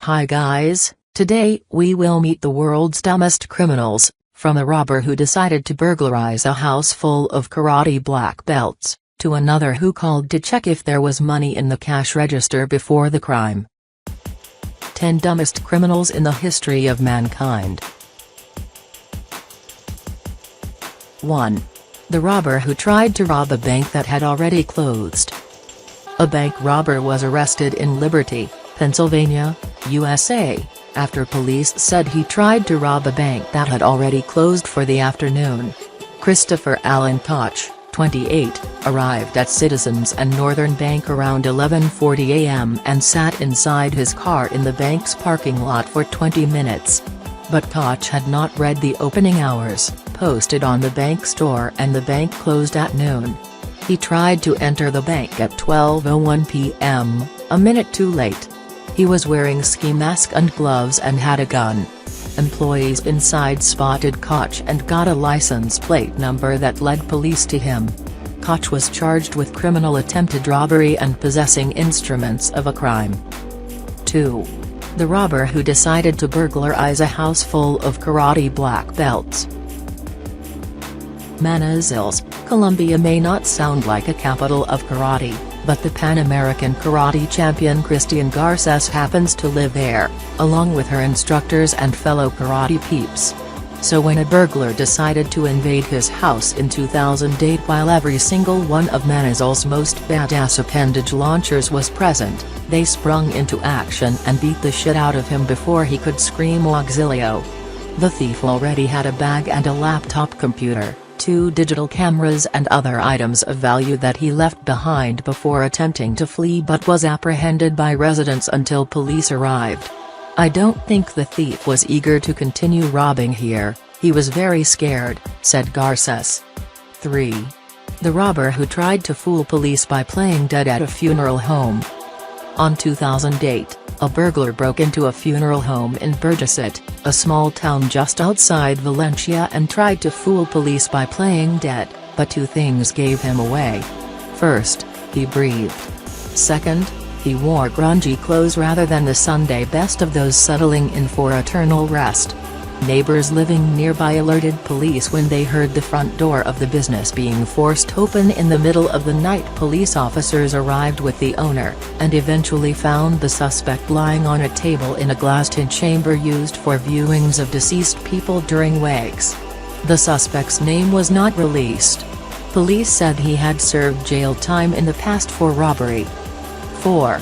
Hi guys, today we will meet the world's dumbest criminals, from a robber who decided to burglarize a house full of karate black belts, to another who called to check if there was money in the cash register before the crime. 10 dumbest criminals in the history of mankind. 1. The robber who tried to rob a bank that had already closed. A bank robber was arrested in Liberty, Pennsylvania, USA, after police said he tried to rob a bank that had already closed for the afternoon. Christopher Allen Koch, 28, arrived at Citizens and Northern Bank around 11:40 a.m. and sat inside his car in the bank's parking lot for 20 minutes. But Koch had not read the opening hours, posted on the bank's door, and the bank closed at noon. He tried to enter the bank at 12:01 p.m., a minute too late. He was wearing ski mask and gloves and had a gun. Employees inside spotted Koch and got a license plate number that led police to him. Koch was charged with criminal attempted robbery and possessing instruments of a crime. 2. The robber who decided to burglarize a house full of karate black belts. Manizales, Colombia may not sound like a capital of karate, but the Pan-American karate champion Christian Garces happens to live there, along with her instructors and fellow karate peeps. So when a burglar decided to invade his house in 2008 while every single one of Manizales' most badass appendage launchers was present, they sprung into action and beat the shit out of him before he could scream auxilio. The thief already had a bag and a laptop computer, 2 digital cameras and other items of value that he left behind before attempting to flee, but was apprehended by residents until police arrived. I don't think the thief was eager to continue robbing here, he was very scared, said Garces. 3. The robber who tried to fool police by playing dead at a funeral home. On 2008, a burglar broke into a funeral home in Burgosset, a small town just outside Valencia, and tried to fool police by playing dead, but 2 things gave him away. First, he breathed. Second, he wore grungy clothes rather than the Sunday best of those settling in for eternal rest. Neighbors living nearby alerted police when they heard the front door of the business being forced open in the middle of the night. Police officers arrived with the owner, and eventually found the suspect lying on a table in a glass-tinted chamber used for viewings of deceased people during wakes. The suspect's name was not released. Police said he had served jail time in the past for robbery. 4.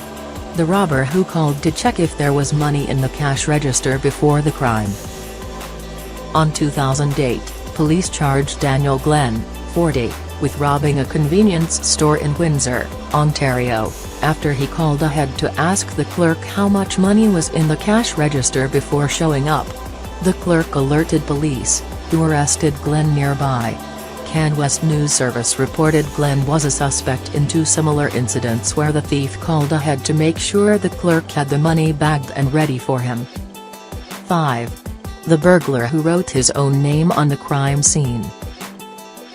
The robber who called to check if there was money in the cash register before the crime. On 2008, police charged Daniel Glenn, 40, with robbing a convenience store in Windsor, Ontario, after he called ahead to ask the clerk how much money was in the cash register before showing up. The clerk alerted police, who arrested Glenn nearby. CanWest News Service reported Glenn was a suspect in 2 similar incidents where the thief called ahead to make sure the clerk had the money bagged and ready for him. 5. The burglar who wrote his own name on the crime scene.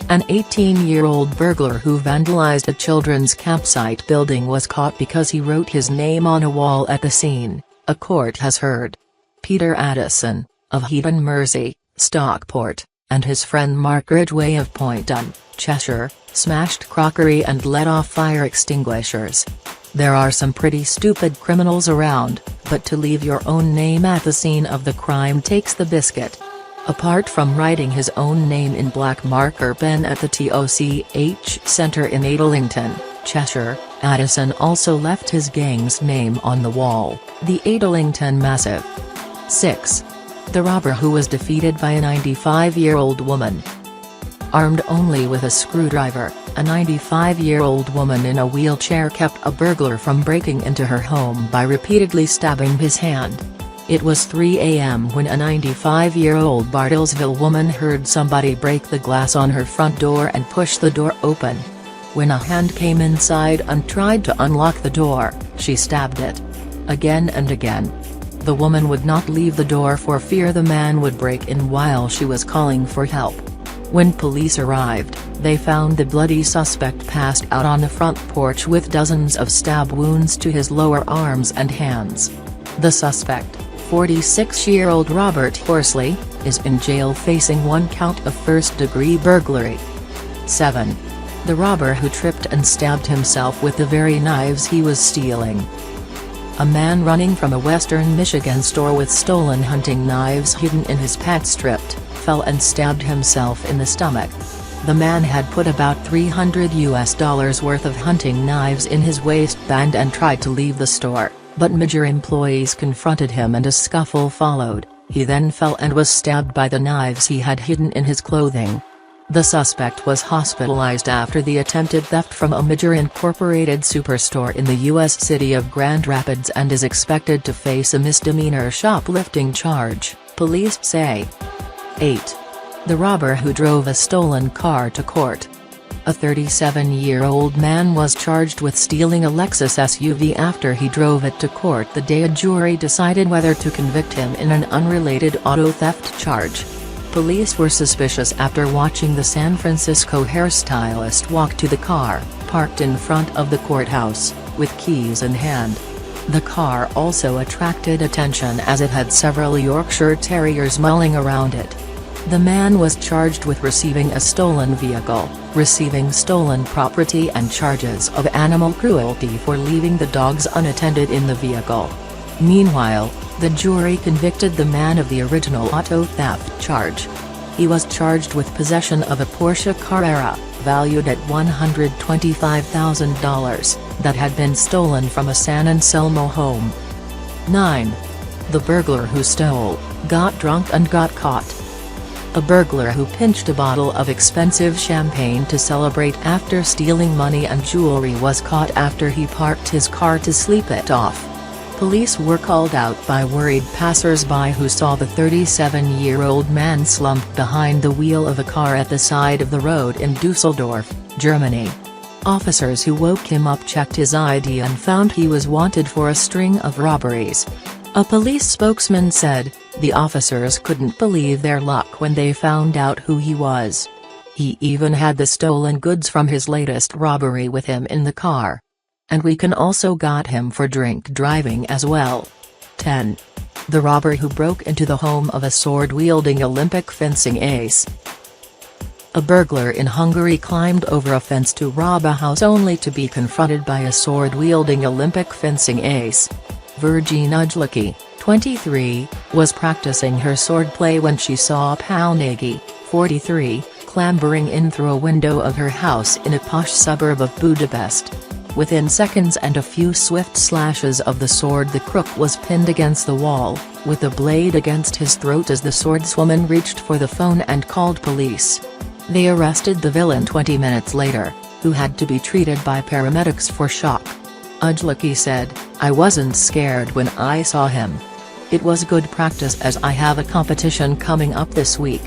An 18-year-old burglar who vandalized a children's campsite building was caught because he wrote his name on a wall at the scene, a court has heard. Peter Addison, of Heaton Mersey, Stockport, and his friend Mark Ridgway of Poynton, Cheshire, smashed crockery and let off fire extinguishers. There are some pretty stupid criminals around, but to leave your own name at the scene of the crime takes the biscuit. Apart from writing his own name in black marker pen at the TOCH Centre in Adlington, Cheshire, Addison also left his gang's name on the wall, the Adlington Massive. 6. The robber who was defeated by a 95-year-old woman. Armed only with a screwdriver, a 95-year-old woman in a wheelchair kept a burglar from breaking into her home by repeatedly stabbing his hand. It was 3 a.m. when a 95-year-old Bartlesville woman heard somebody break the glass on her front door and push the door open. When a hand came inside and tried to unlock the door, she stabbed it. Again and again. The woman would not leave the door for fear the man would break in while she was calling for help. When police arrived, they found the bloody suspect passed out on the front porch with dozens of stab wounds to his lower arms and hands. The suspect, 46-year-old Robert Horsley, is in jail facing 1 count of first-degree burglary. 7. The robber who tripped and stabbed himself with the very knives he was stealing. A man running from a western Michigan store with stolen hunting knives hidden in his pants stripped, fell and stabbed himself in the stomach. The man had put about $300 worth of hunting knives in his waistband and tried to leave the store, but major employees confronted him and a scuffle followed. He then fell and was stabbed by the knives he had hidden in his clothing. The suspect was hospitalized after the attempted theft from a major incorporated superstore in the U.S. city of Grand Rapids and is expected to face a misdemeanor shoplifting charge, police say. 8. The robber who drove a stolen car to court. A 37-year-old man was charged with stealing a Lexus SUV after he drove it to court the day a jury decided whether to convict him in an unrelated auto theft charge. Police were suspicious after watching the San Francisco hairstylist walk to the car, parked in front of the courthouse, with keys in hand. The car also attracted attention as it had several Yorkshire Terriers mulling around it. The man was charged with receiving a stolen vehicle, receiving stolen property and charges of animal cruelty for leaving the dogs unattended in the vehicle. Meanwhile, the jury convicted the man of the original auto theft charge. He was charged with possession of a Porsche Carrera, valued at $125,000, that had been stolen from a San Anselmo home. 9. The burglar who stole, got drunk and got caught. A burglar who pinched a bottle of expensive champagne to celebrate after stealing money and jewelry was caught after he parked his car to sleep it off. Police were called out by worried passers-by who saw the 37-year-old man slumped behind the wheel of a car at the side of the road in Düsseldorf, Germany. Officers who woke him up checked his ID and found he was wanted for a string of robberies. A police spokesman said, "The officers couldn't believe their luck when they found out who he was. He even had the stolen goods from his latest robbery with him in the car. And we can also got him for drink driving as well." 10. The robber who broke into the home of a sword-wielding Olympic fencing ace. A burglar in Hungary climbed over a fence to rob a house only to be confronted by a sword-wielding Olympic fencing ace. Virginia Ujlicki, 23, was practicing her swordplay when she saw Paul Nagy, 43, clambering in through a window of her house in a posh suburb of Budapest. Within seconds and a few swift slashes of the sword, the crook was pinned against the wall, with the blade against his throat as the swordswoman reached for the phone and called police. They arrested the villain 20 minutes later, who had to be treated by paramedics for shock. Ujlicki said, "I wasn't scared when I saw him. It was good practice as I have a competition coming up this week."